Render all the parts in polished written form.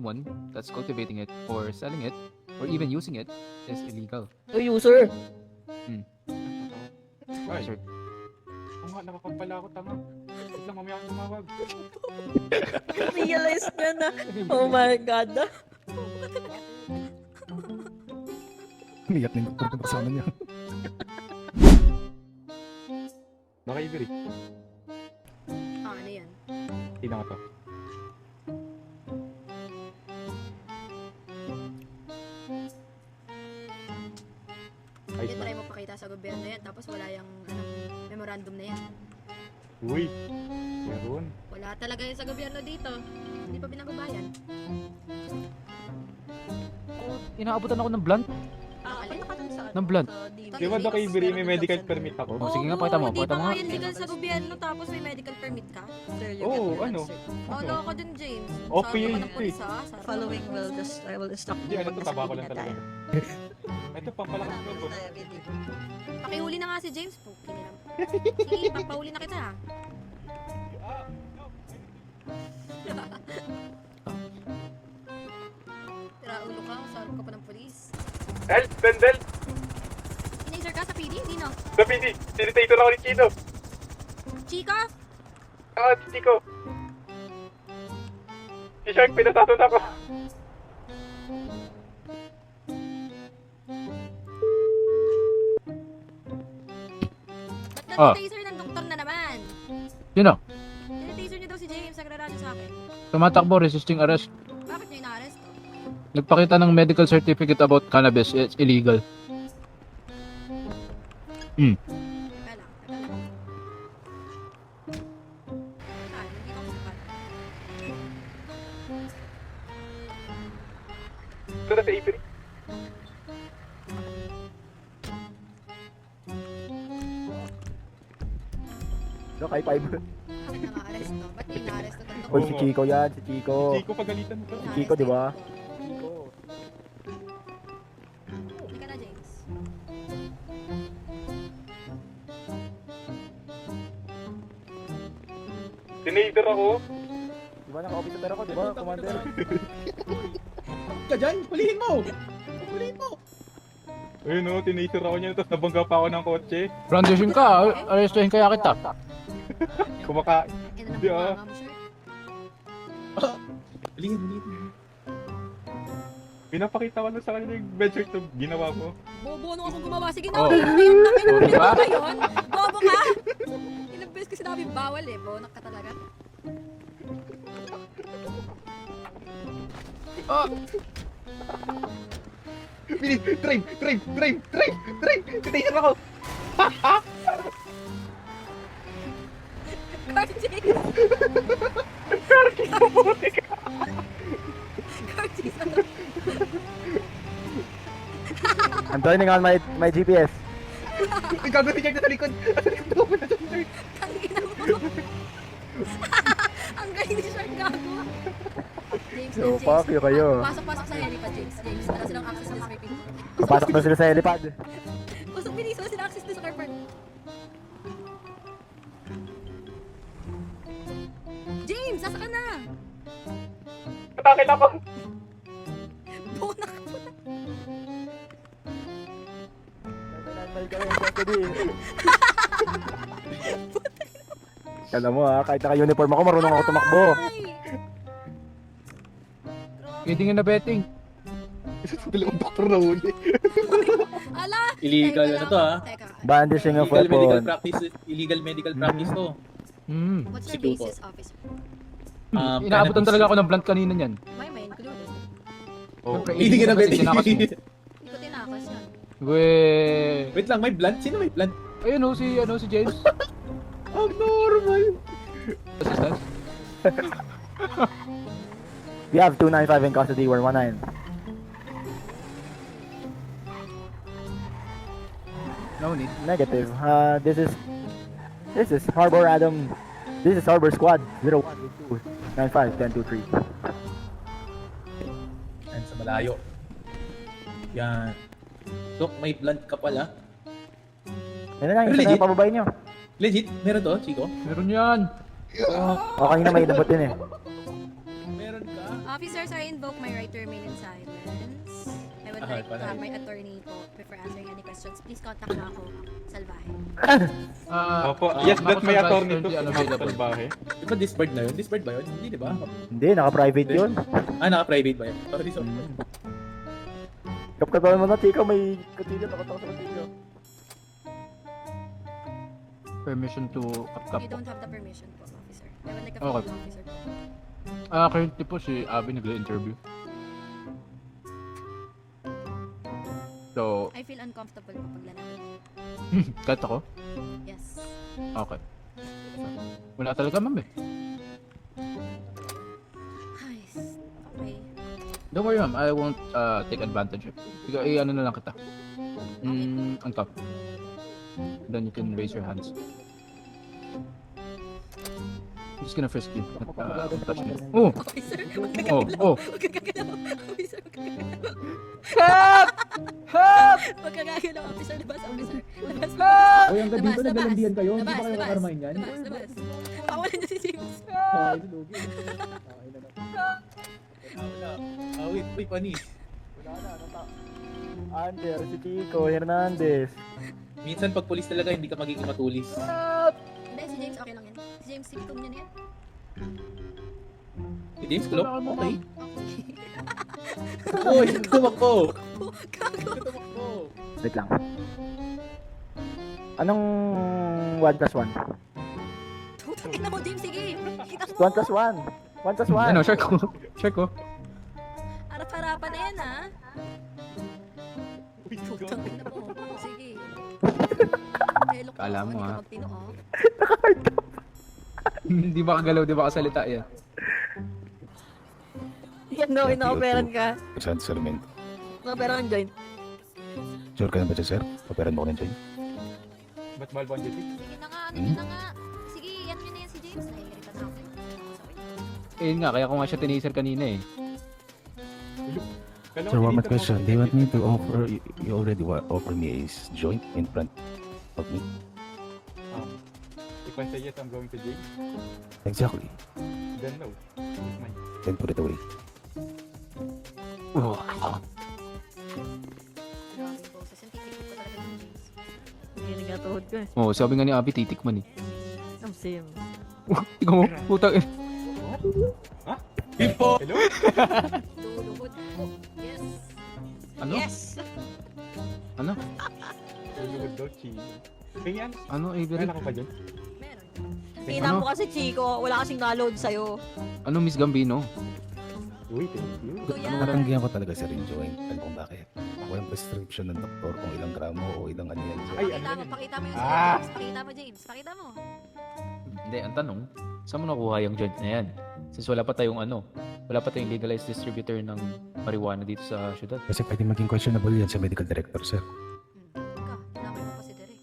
someone that's cultivating it or selling it or even using it is illegal. The user. Ay, Sir. oo nga, nakakapala ako, tama. Wait lang, mamaya akong tumawag. Realize niya na. Oh my God. Umiyak na yung doktor kung kasama niya. Baka Ivory. Ano yan? Tingnan ko to. Ayos Yan, ba? try mo pakita sa gobyerno yan, tapos wala yung memorandum na yan. Uy, meron. Wala talaga yan sa gobyerno dito. Hindi pa binababayan. Inaabutan ako ng blunt. Punta ka dun sa Ng blunt. Di ba Doc Ivory, may medical permit ako? Oh, sige nga, pakita mo, Hindi pakita pa mo nga nga. yan legal sa gobyerno, tapos may medical permit ka. Oo, ano? Ano ka dun, James? Opioid Sarap ka ng pulis, ha? Sarap ka. Following will just, I will stop. Hindi, ano to, tabako lang talaga. Ito, pampalakas ng loob. Pakihuli na nga si James po. Sige, papahuli na kita, ha? Tira ulo ka, sarap ka pa ng pulis. Help! Dendel! Teenager ka sa PD? Sino? Sa PD! Tinitator ako ni Chino! Chica? Ah, Chico! Si Shark, pinataton ako! Ba't nag-taser ng doktor na naman? Sino? Tinitaser niya daw si James, nagraradyo sa akin. Tumatakbo, resisting arrest. Bakit niyo ina-arrest? Nagpakita ng medical certificate about cannabis. It's illegal. Teka lang, teka lang. Saan? Hindi ko masapat. Ito na sa Avery. Dok, high five. Bakit naka-arrest to? Ba't niyo ina-arrest to? Oy, si Chico yan, si Chico. Chico, pagalitan mo to. Si Chico, di ba? Chico. Hindi ka na, James. Tinator ako. Di ba naka-officer ako, di ba, Commander? ka dyan, hulihin mo! Hulihin mo! Ayun o, tinator ako niya. Tapos nabangga pa ako ng kotse. Brandishing ka. Arrestuhin kaya kita. Kumakain. Ina na Hindi, ah. mga mo, sir. Hulihin, hulihin. Pinapakita ko na sa kanya yung venture to ginawa mo. Bobo, ano akong gumawa? Sige na, Oh. ngayon, Oh, diba? ba yun? Bobo ka? Ilang beses ko sinabi bawal eh. Bonak ka talaga. Bilis, drive! Titaser ako! Car chase! Car chase ano? I'm turning on my GPS. May gago si Jack na sa likod! Tangina mo! Ang galing ni Shark gago! James, So, fuck you kayo. Pasok sa helipad, James. James, wala silang access doon sa may pinto. Papasok na sila sa helipad. Pasok, bilis. Wala silang access doon sa car park. James, nasa ka na? Atakit ako! Bonak ka po na. Alam mo ha, kahit naka-uniform ako, marunong ako tumakbo. Ay! Pwede nga na betting. Isa sa dalawang doktor na huli. Ala! Illegal Teka ano lang. to, ha? Teka. Bandishing of Illegal medical weapon. practice, illegal medical practice to. What's your Siguro. basis, officer? Inaabutan Cannabis. talaga ako ng blunt kanina niyan. May included. Oh. Siyempre, Hindi ka na kasi pwede. tinakas mo. Hindi ko tinakas yan. Weh. Wait lang, may blunt? Sino may blunt? Ayun o, si James. Abnormal! Assistance. We have 295 in custody, we're 19. No need. Negative. This is Harbor Adam. This is Harbor Squad 0122 95 1023. Yan, sa malayo. Yan. Dok, may blunt ka pala. Yan na lang, Pero isa legit? na pababay nyo. Legit? Meron to, Chico? Meron yan. O kanina may inabot din eh. Meron ka? Officers, I invoke my right to remain in silence. I would like to have my attorney po before answering any questions. Please contact mo ako, Salvaje. Opo, yes, that may attorney to. Unavailable. Salbahe. Di ba Discord na yun? Discord ba yun? Hindi, di ba? Hindi, naka-private yun. Ah, naka-private ba yun? Sorry, sorry. Kapkatawan mo na, Chico, may katilyo, takot ako sa katilyo. Permission to kapkap You po. don't have the permission po, officer. I would like a Okay. female officer po. Currently po si Abby nag-interview. So, I feel uncomfortable po pag lalaki. kahit ako? Yes. Okay. Wala talaga, ma'am eh. Ay, okay. Don't worry, ma'am. I won't take advantage of it. Ikaw, ano na lang kita. On top. Then you can raise your hands. I'm just gonna frisk you. Don't touch me. Oh! Officer, Oh! huwag kang gagalaw. Officer, huwag kang gagalaw. Help! Help! Huwag kang gagalaw, officer. Labas, officer. Labas, Help! Uy, hanggang dito Labas, naglalandian kayo. Hindi labas, ba kayo labas. kakarmahin yan? Labas, labas. Pawalan niyo si James. Okay, lugi. Okay na lang. Wala. Ah, wait, panis. Wala na, Ander, si Chico Hernandez. Minsan pag pulis talaga, hindi ka magiging matulis. Hindi, si James okay lang yan. Si James, symptom niya na yan. Si James Club? Okay. Okay. Uy, tumakbo! Gago. Tumakbo! Wait lang. Anong 1 plus 1? Tutangin na mo, James. Sige. Kita mo. 1 plus 1. 1 plus 1. Ano, share ko. Share ko. Harap-harapan na yan, ha? Tutangin na mo. Sige. Hello ko. Kala mo, Hindi ka ha? magtino, oh. Di ba kagalaw, di ba kasalita yan? Yan no, ina-operan ka. Saan sa elemento? Na-operan ng joint. Sure ka na ba siya, sir? Operan mo ko ng joint? Ba't mahal ba ang Jetty? Sige na nga, ano yun na nga. Sige, yan yun na yan si James. Nahihirita na ako. Ayun nga, kaya ko nga siya tinaser kanina eh. Kailangan Sir, one more dito question. mo- Do you want me to offer, you already offer me a joint in front of me? If I say yes, I'm going to jail. Exactly. Then no. It's mine. Then put it away. Oh. Grabe yung boses. Yung titikip ko talaga ng James. Hindi nagatuhod ko eh. Oh, sabi nga ni Abby, titikman eh. Ang sim. Ikaw mo, putang eh. Info! Hello? Lulungkot ko. Yes. Ano? Yes. Ano? Lulugod daw, chill. Kaya yan, Ano, Avery? kailan ko ba dyan? Meron. Tina mo kasi, Chico. Wala kasing na-load sa'yo. Ano, Miss Gambino? Uy, thank you. Kuya. Natanggihan ko talaga, sir, yung joint. Alam kung bakit. Walang prescription ng doktor kung ilang gramo o ilang ano yan, sir. Ay, Pakita ano mo, yun? pakita mo yung Ah! James. Pakita mo, James. Pakita mo. Hindi, ang tanong, saan mo nakuha yung joint na yan? Since wala pa tayong wala pa tayong legalized distributor ng marijuana dito sa syudad. Kasi pwede maging questionable yan sa medical director, sir. Ka, tinamay mo pa si Derek.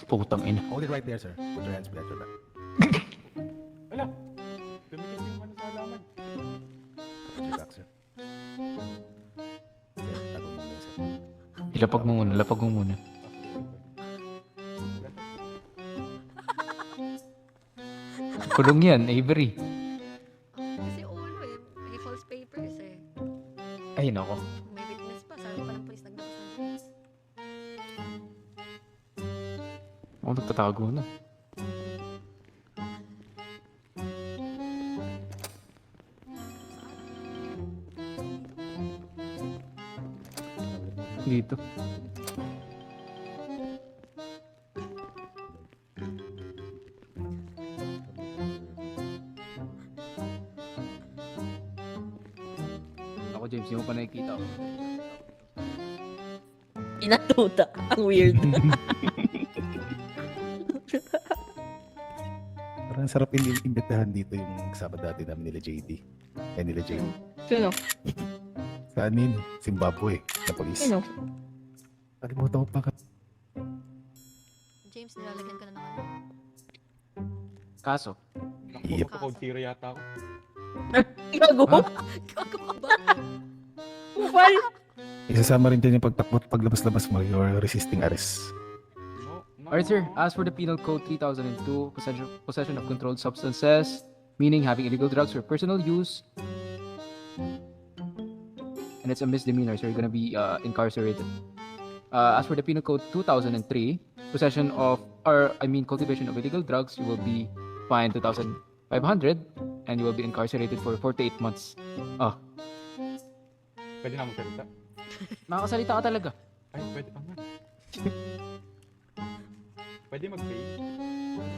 Putang ina. Hold it right there, sir. Put your hands behind your back. Wala. Dumikit yung ano sa halaman. Put your back, sir. Okay, tago mo muna, sir. Ilapag mo muna, lapag mo muna. Kulong yan, Avery. Kasi ulo eh. May false papers eh. Ay, nako. May witness pa. Sabi pa ng polis naglabas ng James. Ako nagtatago na. Dito. Ako, James, hindi mo pa nakikita ako. Inatuta. Ang weird. Parang sarap imbitahan dito yung kasama dati namin nila JD. Eh, nila JD. Sino? Saan yun? Zimbabwe. Na polis. Sino? Kalimutan ko pa ka. James, nilalagyan ka na ng ano. Kaso, Yep. Nakapag zero yata ako. Gago? Gago ka ba? Why? Isasama rin dyan yung pagtakbo at paglabas-labas mo, you're resisting arrest. No, Alright, sir. As for the Penal Code 3002, possession of controlled substances, meaning having illegal drugs for personal use, and it's a misdemeanor, so you're gonna be incarcerated. As for the Penal Code 2003, cultivation of illegal drugs, you will be fined 2,500 and you will be incarcerated for 48 months. Pwede na magsalita. Makakasalita ka talaga. Ay, pwede pa nga. Pwede mag-pay. Well,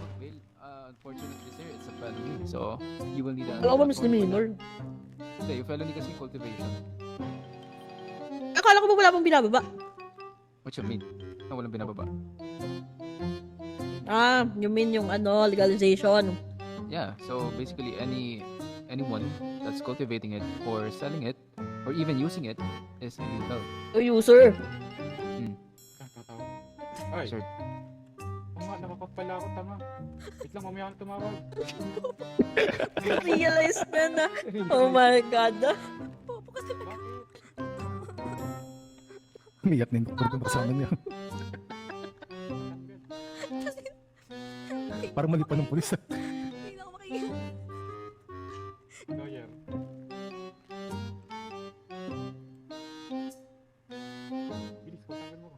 unfortunately, sir, it's a felony. So, you will need a... Alam ko ba misdemeanor? Hindi, yung felony kasi cultivation. Akala ko ba wala pang binababa? What you mean? Na walang binababa. You mean yung legalization? Yeah, so basically anyone that's cultivating it or selling it or even using it is illegal. O user. Tatawa. Ay, Sir, oo nga, nakakapala ako, tama. Wait lang, mamaya akong tumawag. Realize na na. Oh my God. Umiyak na yung doktor kung kasama niya. Parang mali pa ng pulis. Hindi na ako makikinig. Lawyer. Bilis ko, tanggal mo ko.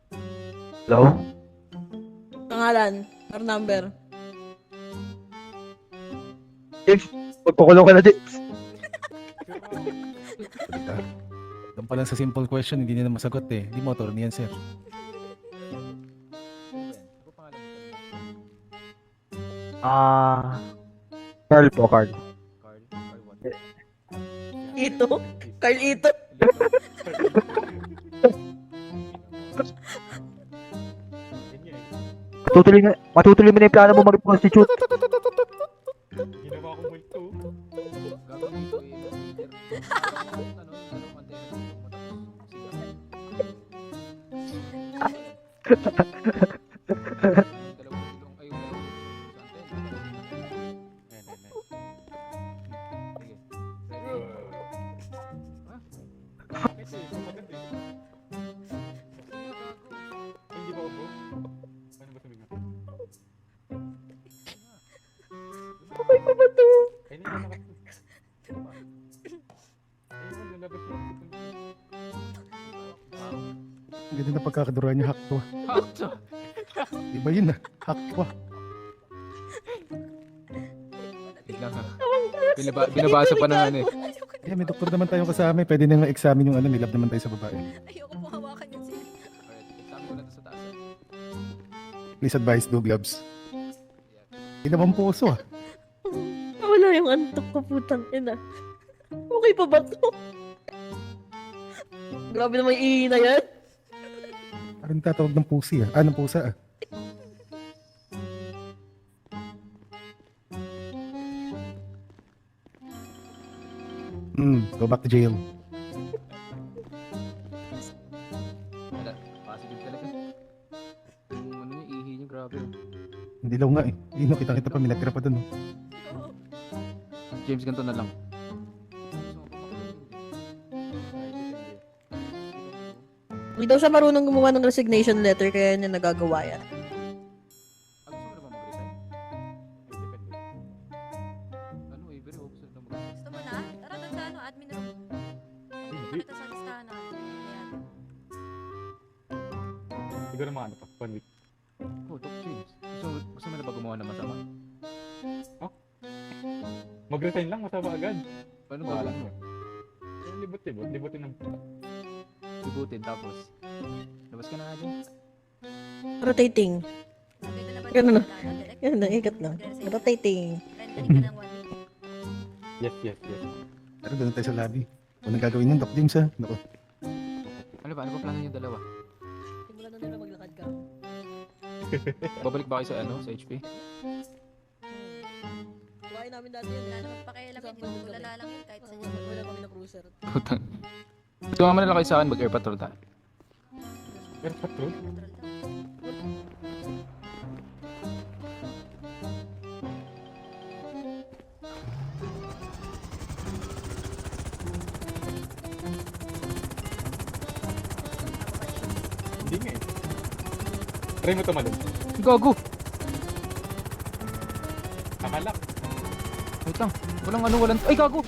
Hello? Pangalan. Or number. James, magpakulong ka na, James. Salita. Doon pa lang sa simple question, hindi niya na masagot eh. Di motor niyan, sir. Carl po, Carl. Carl what? Ito. Carl Ito. Ganyan eh. Matutuloy mo na yung plano mo mag-constitute. Ginawa ko multo. Gagawin ko yung waiter. Kasi, maganda eh. Ay, hindi ba ubo? Paano ba sumigaw? Okay pa ba to? Ay, hindi na nakapag. Ay, lalabas yung Ang ganda na pagkakaduran niya, hakto. Hakto! Iba yun ah, hakto. Wait lang ha. Binabasa pa ng ano eh. Yeah, may doktor naman tayong kasama. Pwede na nga examine yung may lab naman tayo sa babae. Ayoko po hawakan yun sila. Alright, exam ko na to sa taas. Please advise, do gloves. Hindi naman puso ah. Wala yung antok ko, putang ina. Okay pa ba to? Grabe naman yung ihi na yan. Parang tatawag ng pusi ah. Ng pusa ah. Go back to jail. Wala, positive talaga. Yung ano yung ihi niyo, grabe. Hindi daw nga eh. Ino, kita-kita pa, may natira pa dun. Oh. James, ganito na lang. Hindi daw siya marunong gumawa ng resignation letter kaya niya nagagawa yan. Gusto mo na ba mag-resign? Depende. Ano eh, very gusto na mag-resign. Gusto mo na? Tara doon sa admin room. Pakita sa listahan natin. Ayan. Siguro mga ano pa, 1 week. Oh, Doc James. Gusto mo na ba gumawa ng masama? Mag-resign lang, masama agad. Paano ba alam mo? Libot-libot, libutin ng... Ibutin tapos. Labas ka na nga dyan. Rotating. Okay, ito na ba? Ganun na. Direct? Yan lang, ikat lang. Rotating. Rendering ka ng 1 week. Yes. Pero doon tayo sa lobby. Kung nang gagawin yun, Doc James ah. Naku. Ano ba plano niyo dalawa? Simulan na nila maglakad ka. Babalik ba kayo sa ano, sa HP? Kuhain namin dati yun. Wala naman pakialam yun. Tulala lang yun kahit sa inyo. Wala kami na cruiser. Putang. Sumama na lang kayo sa akin, mag-air patrol tayo. Air patrol? Hindi nga eh. Try mo tumalon. Gago! Nakalak. Wait lang. Walang ano, walang... Ay, gago!